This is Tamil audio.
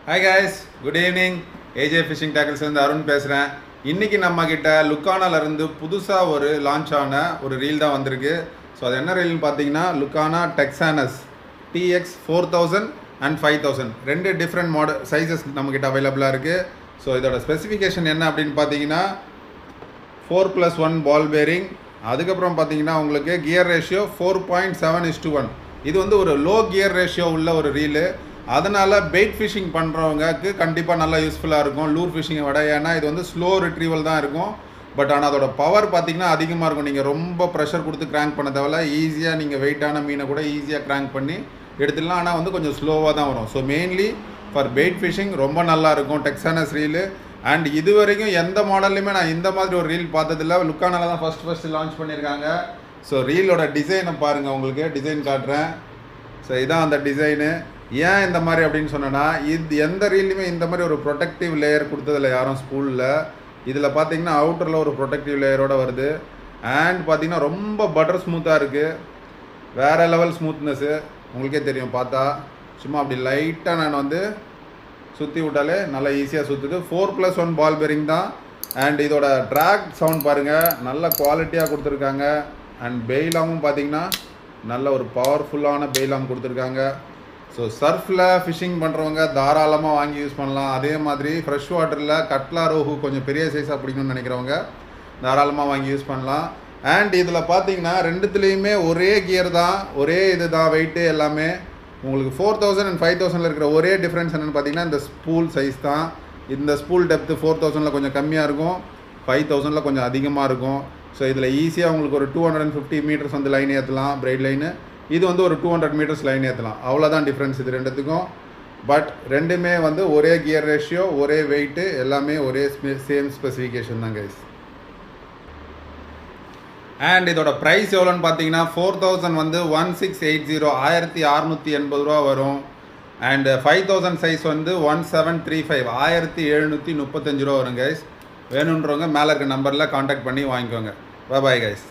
Hi guys, good evening. AJ Fishing Tackles வந்து அருண் பேசுகிறேன். இன்றைக்கி நம்மக்கிட்ட லுக்கானாலேருந்து புதுசாக ஒரு லான்ச் ஆன ஒரு ரீல் தான் வந்திருக்கு. ஸோ அது என்ன ரீல்னு பார்த்தீங்கன்னா லுக்கானா டெக்ஸானஸ் TX 4000 அண்ட் 5000 ரெண்டு டிஃப்ரெண்ட் மாடல் சைஸஸ் நம்மக்கிட்ட அவைலபிளாக இருக்குது. ஸோ இதோட ஸ்பெசிஃபிகேஷன் என்ன அப்படின்னு பார்த்தீங்கன்னா 4+1 பால் பேரிங், அதுக்கப்புறம் பார்த்தீங்கன்னா உங்களுக்கு கியர் ரேஷியோ 4.7:1. இது வந்து ஒரு லோ கியர் ரேஷியோ உள்ள ஒரு ரீலு. அதனால் பெயிட் ஃபிஷிங் பண்ணுறவங்களுக்கு கண்டிப்பாக நல்லா யூஸ்ஃபுல்லாக இருக்கும் லூர் ஃபிஷிங்கை விட. ஏன்னா இது வந்து ஸ்லோ ரிட்ரீவல் தான் இருக்கும். பட் ஆனால் அதோட பவர் பார்த்திங்கன்னா அதிகமாக இருக்கும். நீங்கள் ரொம்ப ப்ரெஷர் கொடுத்து கிராங்க் பண்ண தேவையில்ல. ஈஸியாக நீங்கள் வெயிட்டான மீனை கூட ஈஸியாக கிராங்க் பண்ணி எடுத்துடலாம். ஆனால் வந்து கொஞ்சம் ஸ்லோவாக தான் வரும். So mainly for bait fishing ரொம்ப நல்லாயிருக்கும் டெக்ஸானஸ் ரீலு. அண்ட் இது வரைக்கும் எந்த மாடல்லையுமே நான் இந்த மாதிரி ஒரு ரீல் பார்த்ததில்ல. லுக்கானால தான் ஃபஸ்ட்டு லான்ச் பண்ணியிருக்காங்க. ஸோ ரீலோட டிசைனை பாருங்கள், உங்களுக்கு டிசைன் காட்டுறேன். ஸோ இதான் அந்த டிசைனு. ஏன் இந்த மாதிரி அப்படின்னு சொன்னேன்னா, இது எந்த ரீல்லையுமே இந்த மாதிரி ஒரு ப்ரொடெக்டிவ் லேயர் கொடுத்ததில்ல யாரும் ஸ்கூலில். இதில் பார்த்தீங்கன்னா அவுட்டரில் ஒரு ப்ரொடெக்டிவ் லேயரோடு வருது. அண்ட் பார்த்தீங்கன்னா ரொம்ப பட்டர் ஸ்மூத்தாக இருக்குது. வேறு லெவல் ஸ்மூத்னஸ்ஸு உங்களுக்கே தெரியும் பார்த்தா. சும்மா அப்படி லைட்டாக நான் வந்து சுற்றி விட்டாலே நல்லா ஈஸியாக சுற்றுது. 4+1 பால் பேரிங் தான். அண்ட் இதோட ட்ராக் சவுண்ட் பாருங்கள், நல்ல குவாலிட்டியாக கொடுத்துருக்காங்க. அண்ட் பெய்லாமும் பார்த்தீங்கன்னா நல்ல ஒரு பவர்ஃபுல்லான பெய்லாம் கொடுத்துருக்காங்க. ஸோ சர்ஃபில் ஃபிஷிங் பண்ணுறவங்க தாராளமாக வாங்கி யூஸ் பண்ணலாம். அதே மாதிரி ஃப்ரெஷ் வாட்டரில் கட்லா ரோஹு கொஞ்சம் பெரிய சைஸாக பிடிக்கணும்னு நினைக்கிறவங்க தாராளமாக வாங்கி யூஸ் பண்ணலாம். அண்ட் இதில் பார்த்தீங்கன்னா ரெண்டுத்துலேயுமே ஒரே கியர் தான், ஒரே இது தான், வெயிட்டு எல்லாமே. உங்களுக்கு 4000 அண்ட் 5000 இருக்கிற ஒரே டிஃப்ரென்ஸ் என்னென்னு பார்த்தீங்கன்னா இந்த ஸ்பூல் சைஸ் தான். இந்த ஸ்பூல் டெப்த்து 4000 கொஞ்சம் கம்மியாக இருக்கும், 5000 கொஞ்சம் அதிகமாக இருக்கும். ஸோ இதில் ஈஸியாக உங்களுக்கு ஒரு 250 மீட்டர்ஸ் வந்து லைன் ஏற்றலாம், பிரைட் லைனு. இது வந்து ஒரு 200 மீட்டர்ஸ் லைன் ஏற்றலாம். அவ்வளோதான் டிஃப்ரென்ஸ் இது ரெண்டுத்துக்கும். பட் ரெண்டுமே வந்து ஒரே கியர் ரேஷியோ, ஒரே வெயிட்டு, எல்லாமே ஒரே சேம் ஸ்பெசிஃபிகேஷன் தான் கைஸ். அண்ட் இதோட ப்ரைஸ் எவ்வளோன்னு பார்த்தீங்கன்னா 4000 வந்து 1680, 1680 ரூபா வரும். அண்டு 5000 சைஸ் வந்து 1735, 1735 ரூபா வரும் கைஸ். வேணுன்றவங்க மேலே இருக்க நம்பரில் காண்டாக்ட் பண்ணி வாங்கிக்கோங்க. Bye guys.